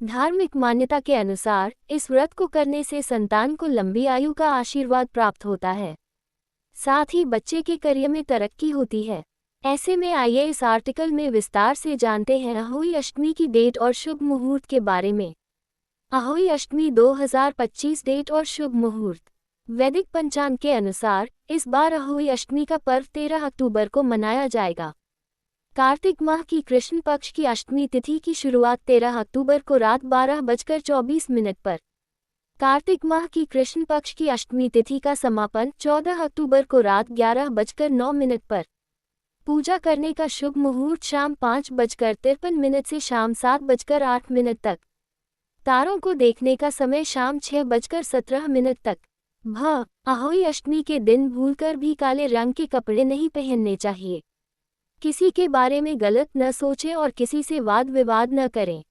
धार्मिक मान्यता के अनुसार इस व्रत को करने से संतान को लंबी आयु का आशीर्वाद प्राप्त होता है, साथ ही बच्चे के करियर में तरक्की होती है। ऐसे में आइए इस आर्टिकल में विस्तार से जानते हैं अहोई अष्टमी की डेट और शुभ मुहूर्त के बारे में। अहोई अष्टमी 2025 डेट और शुभ मुहूर्त। वैदिक पंचांग के अनुसार इस बार अहोई अष्टमी का पर्व 13 अक्टूबर को मनाया जाएगा। कार्तिक माह की कृष्ण पक्ष की अष्टमी तिथि की शुरुआत 13 अक्टूबर को रात 12:24 पर, कार्तिक माह की कृष्ण पक्ष की अष्टमी तिथि का समापन 14 अक्टूबर को रात 11:09 पर। पूजा करने का शुभ मुहूर्त शाम 5:53 से शाम 7:08 तक। तारों को देखने का समय शाम 6:17 तक। अहोई अष्टमी के दिन भूलकर भी काले रंग के कपड़े नहीं पहनने चाहिए। किसी के बारे में गलत न सोचें और किसी से वाद विवाद न करें।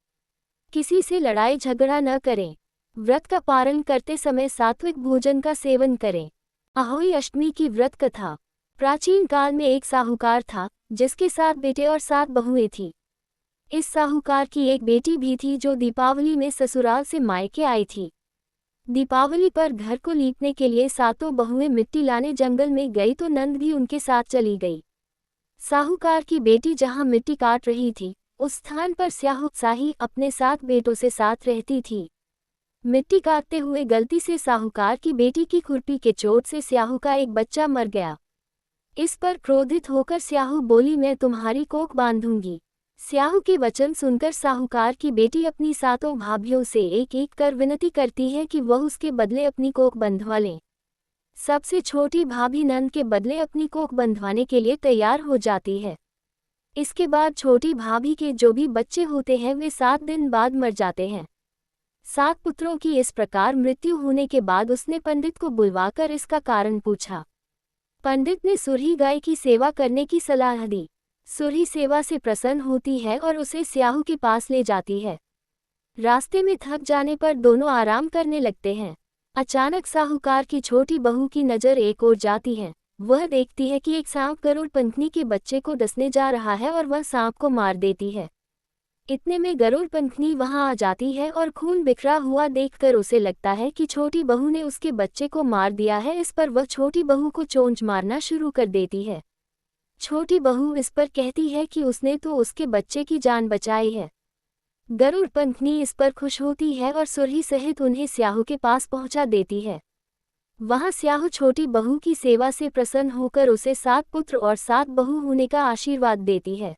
किसी से लड़ाई झगड़ा न करें। व्रत का पालन करते समय सात्विक भोजन का सेवन करें। अहोई अष्टमी की व्रत कथा। प्राचीन काल में एक साहूकार था जिसके 7 बेटे और 7 बहुएं थीं। इस साहूकार की एक बेटी भी थी जो दीपावली में ससुराल से मायके आई थी। दीपावली पर घर को लीपने के लिए 7 बहुएं मिट्टी लाने जंगल में गई तो नंद भी उनके साथ चली गई। साहूकार की बेटी जहां मिट्टी काट रही थी उस स्थान पर स्याही अपने 7 बेटों से साथ रहती थी। मिट्टी काटते हुए गलती से साहूकार की बेटी की खुरपी के चोट से स्याहू का एक बच्चा मर गया। इस पर क्रोधित होकर स्याहू बोली, मैं तुम्हारी कोख बांधूंगी। स्याहू के वचन सुनकर साहूकार की बेटी अपनी 7 भाभियों से एक एक कर विनती करती है कि वह उसके बदले अपनी कोख बंधवा लें। सबसे छोटी भाभी नंद के बदले अपनी कोख बंधवाने के लिए तैयार हो जाती है। इसके बाद छोटी भाभी के जो भी बच्चे होते हैं वे 7 दिन बाद मर जाते हैं। 7 पुत्रों की इस प्रकार मृत्यु होने के बाद उसने पंडित को बुलवाकर इसका कारण पूछा। पंडित ने सुरही गाय की सेवा करने की सलाह दी। सुरही सेवा से प्रसन्न होती है और उसे स्याहू के पास ले जाती है। रास्ते में थक जाने पर दोनों आराम करने लगते हैं। अचानक साहूकार की छोटी बहू की नज़र एक ओर जाती है। वह देखती है कि एक सांप गरुड़ पंखनी के बच्चे को डसने जा रहा है और वह सांप को मार देती है। इतने में गरुड़ पंखनी वहां आ जाती है और खून बिखरा हुआ देखकर उसे लगता है कि छोटी बहू ने उसके बच्चे को मार दिया है। इस पर वह छोटी बहू को चोंच मारना शुरू कर देती है। छोटी बहू इस पर कहती है कि उसने तो उसके बच्चे की जान बचाई है। गरुड़ पंखनी इस पर खुश होती है और सुरही सहित उन्हें स्याहू के पास पहुंचा देती है। वहां स्याहू छोटी बहू की सेवा से प्रसन्न होकर उसे 7 पुत्र और 7 बहू होने का आशीर्वाद देती है।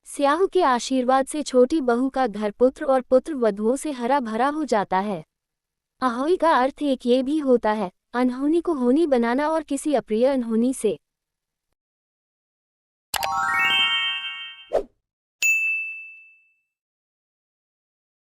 स्याहू के आशीर्वाद से छोटी बहू का घर पुत्र और पुत्र वधुओं से हरा भरा हो जाता है। अहोई का अर्थ एक ये भी होता है अनहोनी को होनी बनाना और किसी अप्रिय अनहोनी से